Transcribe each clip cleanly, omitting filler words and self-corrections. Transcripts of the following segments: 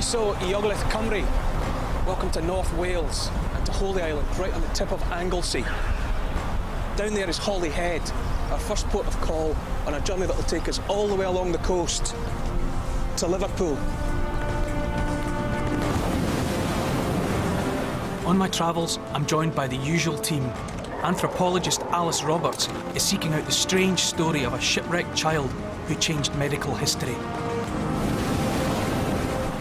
Croeso I Ogledd Cymru. Welcome to North Wales and to Holy Island, right on the tip of Anglesey. Down there is Holyhead, our first port of call on a journey that will take us all the way along the coast to Liverpool. On my travels, I'm joined by the usual team. Anthropologist Alice Roberts is seeking out the strange story of a shipwrecked child who changed medical history.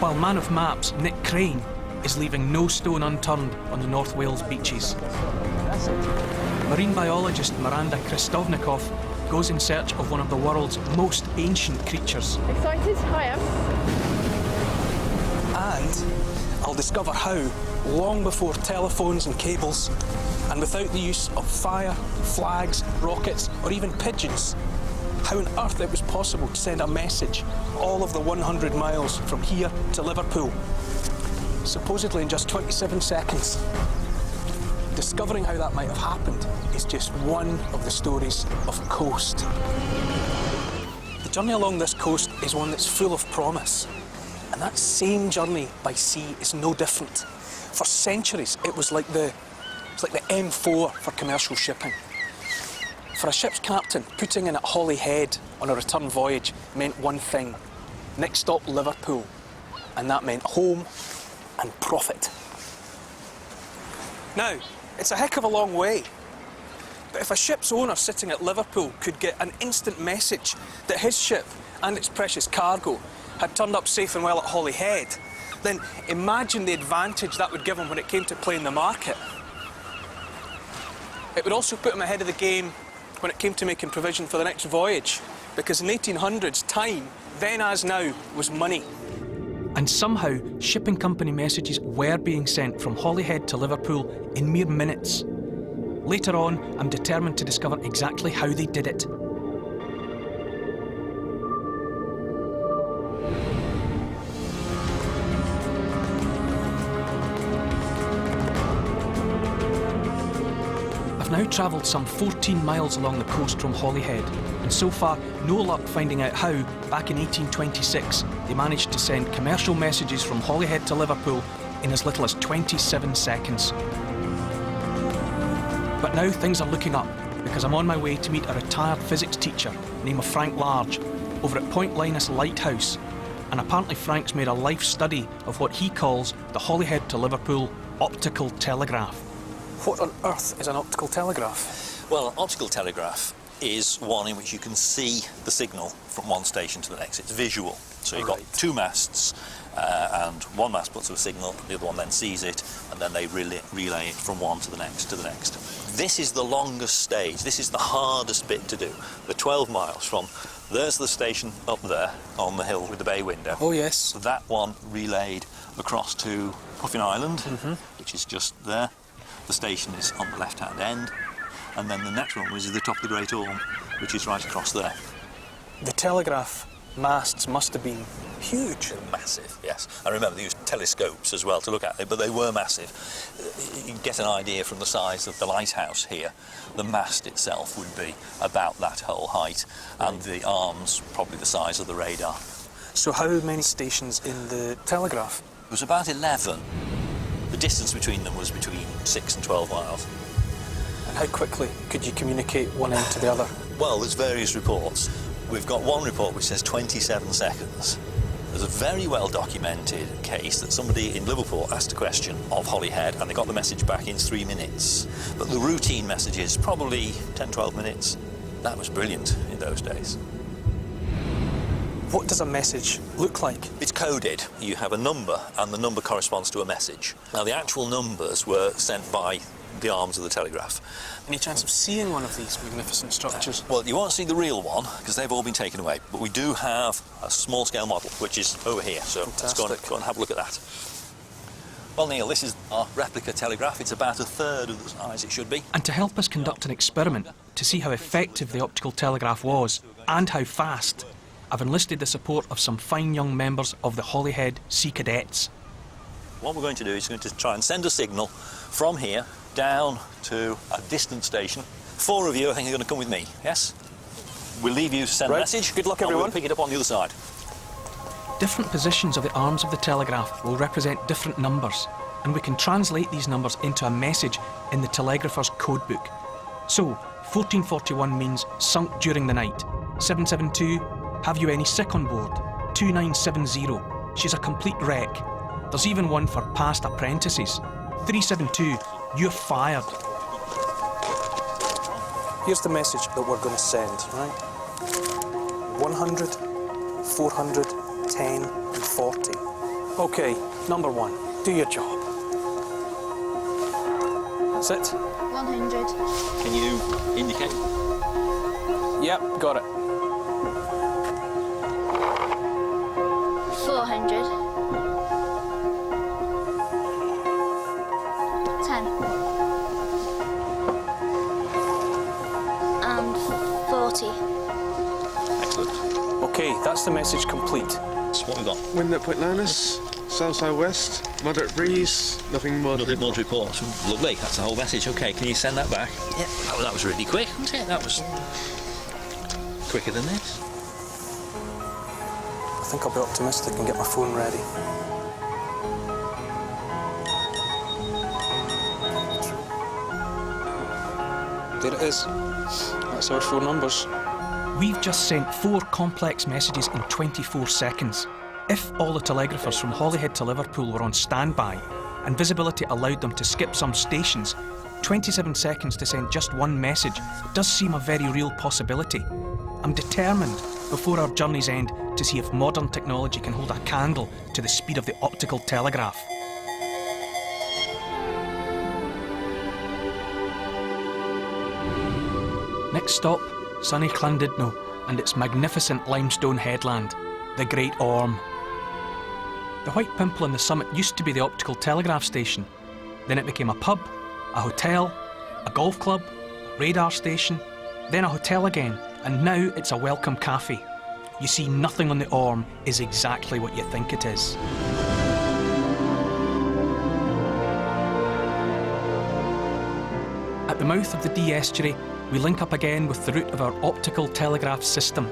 While man of maps Nick Crane is leaving no stone unturned on the North Wales beaches. Marine biologist Miranda Kristovnikov goes in search of one of the world's most ancient creatures. Excited? I am. And I'll discover how, long before telephones and cables, and without the use of fire, flags, rockets, or even pigeons, how on earth it was possible to send a message all of the 100 miles from here to Liverpool, supposedly in just 27 seconds. Discovering how that might have happened is just one of the stories of coast. The journey along this coast is one that's full of promise. And that same journey by sea is no different. For centuries, it was like the M4 for commercial shipping. For a ship's captain, putting in at Holyhead on a return voyage meant one thing. Next stop, Liverpool. And that meant home and profit. Now, it's a heck of a long way. But if a ship's owner sitting at Liverpool could get an instant message that his ship and its precious cargo had turned up safe and well at Holyhead, then imagine the advantage that would give him when it came to playing the market. It would also put him ahead of the game when it came to making provision for the next voyage, because in 1800s, time, then as now, was money. And somehow, shipping company messages were being sent from Holyhead to Liverpool in mere minutes. Later on, I'm determined to discover exactly how they did it. I've now travelled some 14 miles along the coast from Holyhead, and so far no luck finding out how, back in 1826, they managed to send commercial messages from Holyhead to Liverpool in as little as 27 seconds. But now things are looking up, because I'm on my way to meet a retired physics teacher named Frank Large over at Point Linus Lighthouse, and apparently Frank's made a life study of what he calls the Holyhead to Liverpool Optical Telegraph. What on earth is an optical telegraph? Well, an optical telegraph is one in which you can see the signal from one station to the next. It's visual. So you've got two masts, and one mast puts a signal, the other one then sees it, and then they relay it from one to the next to the next. This is the longest stage. This is the hardest bit to do. The 12 miles from, there's the station up there on the hill with the bay window. Oh, yes. That one relayed across to Puffin Island, which is just there. The station is on the left-hand end, and then the next one was at the top of the Great Orme, which is right across there. The telegraph masts must have been huge. They're massive, yes. I remember they used telescopes as well to look at it, but they were massive. You can get an idea from the size of the lighthouse here. The mast itself would be about that whole height, and the arms probably the size of the radar. So how many stations in the telegraph? It was about 11. The distance between them was between 6 and 12 miles. And how quickly could you communicate one end to the other? Well, there's various reports. We've got one report which says 27 seconds. There's a very well documented case that somebody in Liverpool asked a question of Holyhead and they got the message back in 3 minutes. But the routine messages, probably 10, 12 minutes. That was brilliant in those days. What does a message look like? It's coded. You have a number, and the number corresponds to a message. Now, the actual numbers were sent by the arms of the telegraph. Any chance of seeing one of these magnificent structures? Well, you won't see the real one, because they've all been taken away. But we do have a small-scale model, which is over here. So let's go and have a look at that. Well, Neil, this is our replica telegraph. It's about a third of the size it should be. And to help us conduct an experiment to see how effective the optical telegraph was, and how fast, I've enlisted the support of some fine young members of the Holyhead Sea Cadets. What we're going to do is going to try and send a signal from here down to a distant station. 4 of you, I think, are going to come with me, yes? We'll leave you to send a message. Good luck, everyone. We'll pick it up on the other side. different positions of the arms of the telegraph will represent different numbers, and we can translate these numbers into a message in the telegrapher's codebook. So, 1441 means sunk during the night. 772, have you any sick on board? 2970, she's a complete wreck. There's even one for past apprentices. 372, you're fired. Here's the message that we're going to send, right? 100, 400, 10 and 40. OK, number 1, do your job. That's it. 100. Can you indicate? Yep, got it. 400. 10. And 40. Excellent. OK, that's the message complete. So what we've got? Wind at Point Linus, south-southwest, moderate breeze, nothing more. Nothing more to report. Lovely, that's the whole message. OK, can you send that back? Yeah. Oh, that was really quick, wasn't it? That was quicker than this. I think I'll be optimistic and get my phone ready. There it is. That's our phone numbers. We've just sent 4 complex messages in 24 seconds. If all the telegraphers from Holyhead to Liverpool were on standby and visibility allowed them to skip some stations, 27 seconds to send just one message does seem a very real possibility. I'm determined, before our journey's end, to see if modern technology can hold a candle to the speed of the optical telegraph. Next stop, sunny Llandudno and its magnificent limestone headland, the Great Orme. The white pimple on the summit used to be the optical telegraph station. Then it became a pub, a hotel, a golf club, a radar station, then a hotel again, and now it's a welcome cafe. You see, nothing on the Orme is exactly what you think it is. At the mouth of the Dee estuary, we link up again with the route of our optical telegraph system.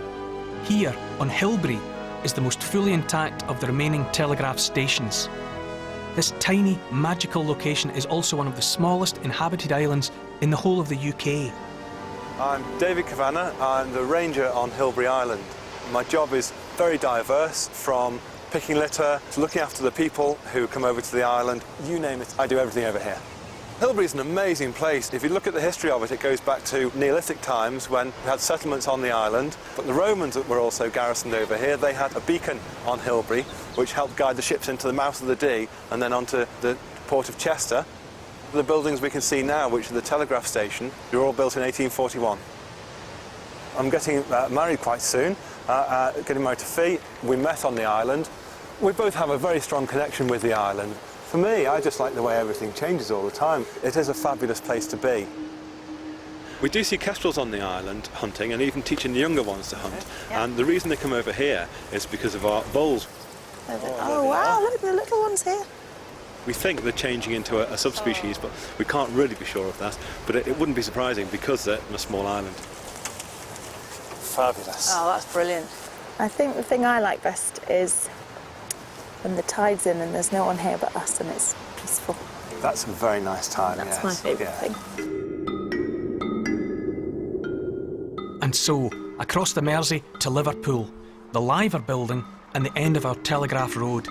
Here, on Hilbury, is the most fully intact of the remaining telegraph stations. This tiny, magical location is also one of the smallest inhabited islands in the whole of the UK. I'm David Kavanagh. I'm the ranger on Hilbury Island. My job is very diverse, from picking litter to looking after the people who come over to the island. You name it, I do everything over here. Hilbury is an amazing place. If you look at the history of it, it goes back to Neolithic times when we had settlements on the island. But the Romans that were also garrisoned over here, they had a beacon on Hilbury which helped guide the ships into the mouth of the Dee and then onto the port of Chester. The buildings we can see now, which are the telegraph station, were all built in 1841. I'm getting married quite soon, getting married to Fee. We met on the island. We both have a very strong connection with the island. For me, I just like the way everything changes all the time. It is a fabulous place to be. We do see kestrels on the island hunting and even teaching the younger ones to hunt. Yeah. And the reason they come over here is because of our voles. Oh wow, look at the little ones here. We think they're changing into a subspecies, but we can't really be sure of that. But it wouldn't be surprising because they're on a small island. Fabulous. Oh, that's brilliant. I think the thing I like best is when the tide's in and there's no one here but us and it's peaceful. That's a very nice time, That's my favourite thing. And so, across the Mersey to Liverpool, the Liver building and the end of our Telegraph Road.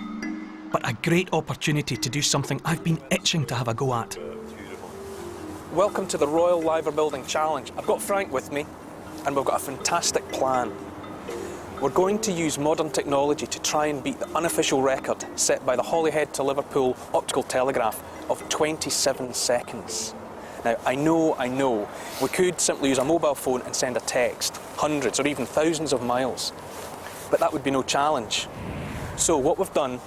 But a great opportunity to do something I've been itching to have a go at. Welcome to the Royal Liver Building Challenge. I've got Frank with me, and we've got a fantastic plan. We're going to use modern technology to try and beat the unofficial record set by the Holyhead to Liverpool optical telegraph of 27 seconds. Now, I know, we could simply use a mobile phone and send a text, hundreds or even thousands of miles, but that would be no challenge. So what we've done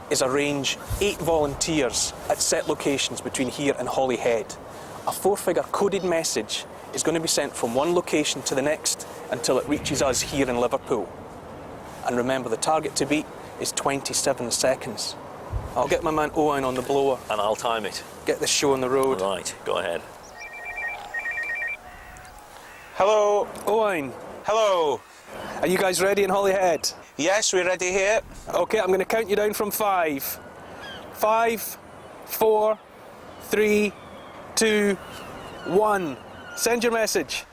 is arrange 8 volunteers at set locations between here and Holyhead. A 4-figure coded message is going to be sent from one location to the next until it reaches us here in Liverpool. And remember, the target to beat is 27 seconds. I'll get my man Owen on the blower. And I'll time it. Get this show on the road. Right, go ahead. Hello, Owen. Hello. Are you guys ready in Holyhead? Yes, we're ready here. OK, I'm going to count you down from 5. 5, 4, 3, 2, 1. Send your message.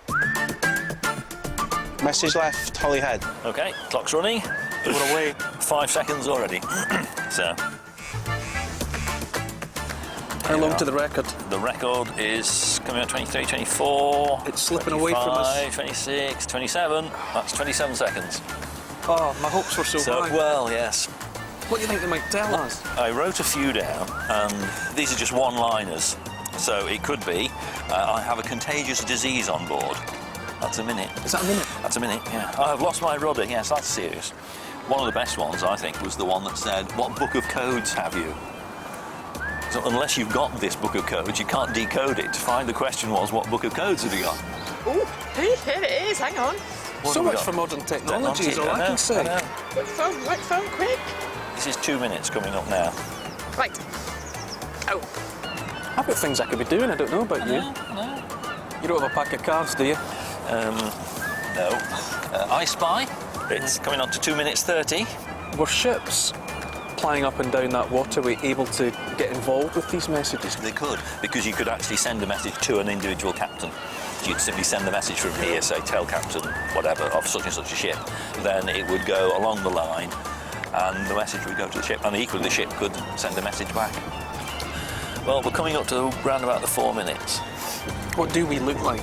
Message left, Holyhead. OK, clock's running. We're away. 5 seconds already. So, How long to the record? the record is coming at 23, 24. It's slipping away from us. 25, 26, 27. That's 27 seconds. Oh, my hopes were so high. Well, yes. What do you think they might tell us? I wrote a few down, and these are just one-liners. So it could be, I have a contagious disease on board. That's a minute. Is that a minute? That's a minute, yeah. I've lost my rudder. Yes, that's serious. One of the best ones, I think, was the one that said, "What book of codes have you?" So unless you've got this book of codes, you can't decode it. Find the question was, what book of codes have you got? Oh, here it is. Hang on. So much for modern technology is all I can say. Quick phone, quick. This is 2 minutes coming up now. Right. Oh. I've got things I could be doing, I don't know about you. No. You don't have a pack of cards, do you? No. I Spy. It's coming on to 2 minutes 30. Were ships plying up and down that waterway able to get involved with these messages? They could, because you could actually send a message to an individual captain. You'd simply send the message from here, say, tell captain, whatever, of such and such a ship. Then it would go along the line, and the message would go to the ship, and equally the ship could send a message back. Well, we're coming up to round about the 4 minutes. What do we look like?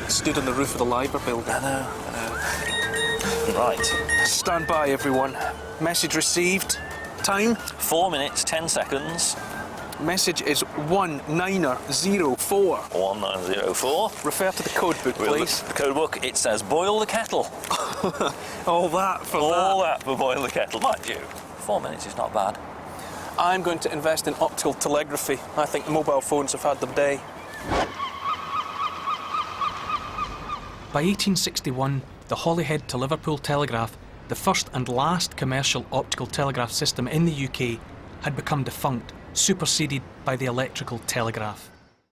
Stood on the roof of the Library building. I know. Right. Stand by, everyone. Message received. Time? 4 minutes, 10 seconds. Message is 1904. 1904. Refer to the code book, We'll look please. at the code book. It says boil the kettle. All that for All that for boil the kettle. Mind you, 4 minutes is not bad. I'm going to invest in optical telegraphy. I think mobile phones have had their day. By 1861, the Holyhead to Liverpool Telegraph, the first and last commercial optical telegraph system in the UK, had become defunct, superseded by the electrical telegraph.